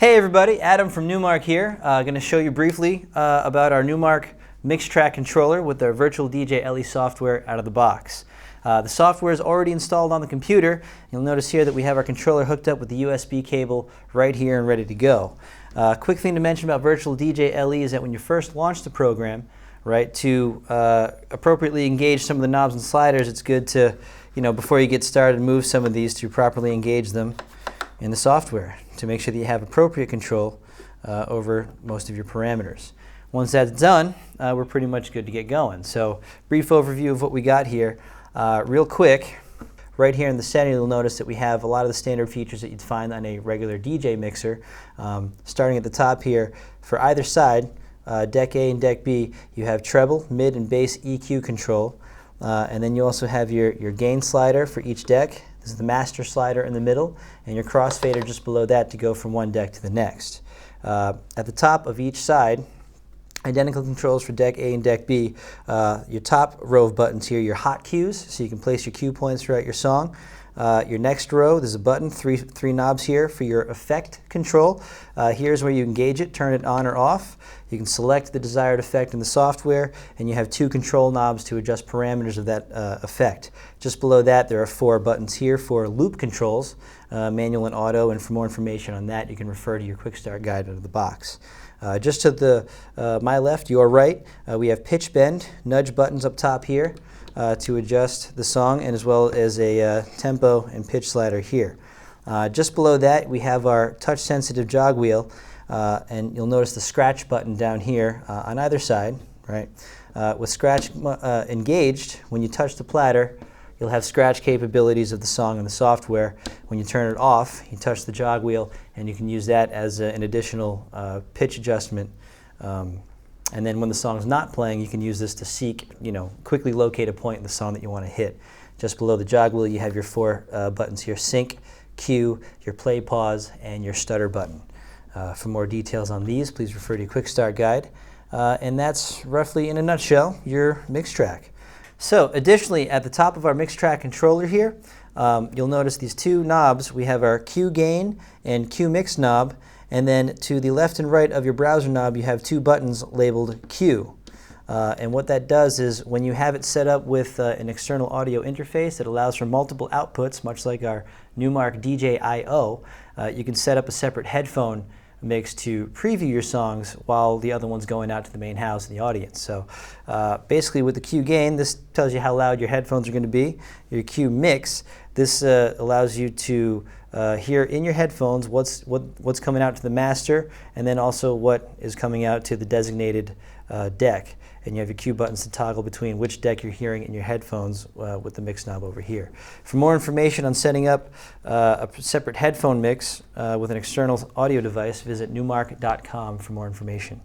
Hey everybody, Adam from Numark here. Going to show you briefly about our Numark Mixtrack Controller with our VirtualDJ LE software out of the box. The software is already installed on the computer. You'll notice here that we have our controller hooked up with the USB cable right here and ready to go. Quick thing to mention about VirtualDJ LE is that when you first launch the program, right, to appropriately engage some of the knobs and sliders, it's good to, before you get started, move some of these to properly engage them in the software to make sure that you have appropriate control over most of your parameters. Once that's done, we're pretty much good to get going. So, brief overview of what we got here. Real quick, right here in the center you'll notice that we have a lot of the standard features that you'd find on a regular DJ mixer. Starting at the top here, for either side, deck A and deck B, you have treble, mid, and bass EQ control. And then you also have your gain slider for each deck. This is the master slider in the middle, and your crossfader just below that to go from one deck to the next. At the top of each side, identical controls for deck A and deck B. Your top row of buttons here, your hot cues, so you can place your cue points throughout your song. Your next row, there's a button, three knobs here for your effect control. Here's where you engage it, turn it on or off. You can select the desired effect in the software, and you have two control knobs to adjust parameters of that effect. Just below that, there are four buttons here for loop controls, manual and auto, and for more information on that, you can refer to your quick start guide out of the box. Just to my left, your right, we have pitch bend, nudge buttons up top here to adjust the song, and as well as a tempo and pitch slider here. Just below that, we have our touch-sensitive jog wheel, and you'll notice the scratch button down here on either side, right? With scratch engaged, when you touch the platter, you'll have scratch capabilities of the song in the software. When you turn it off, you touch the jog wheel, and you can use that as an additional pitch adjustment. And then when the song's not playing, you can use this to seek, quickly locate a point in the song that you want to hit. Just below the jog wheel, you have your four buttons here: sync, cue, your play pause, and your stutter button. For more details on these, please refer to your quick start guide. And that's roughly, in a nutshell, your Mixtrack. So additionally, at the top of our Mixtrack controller here, you'll notice these two knobs. We have our cue gain and cue mix knob, and then to the left and right of your browser knob, you have two buttons labeled cue. And what that does is, when you have it set up with an external audio interface that allows for multiple outputs, much like our Numark DJ I/O, you can set up a separate headphone mix to preview your songs while the other one's going out to the main house in the audience. So basically, with the cue gain, this tells you how loud your headphones are going to be. Your cue mix, this allows you to hear in your headphones what's coming out to the master, and then also what is coming out to the designated deck. And you have your cue buttons to toggle between which deck you're hearing in your headphones with the mix knob over here. For more information on setting up a separate headphone mix with an external audio device, visit numark.com for more information.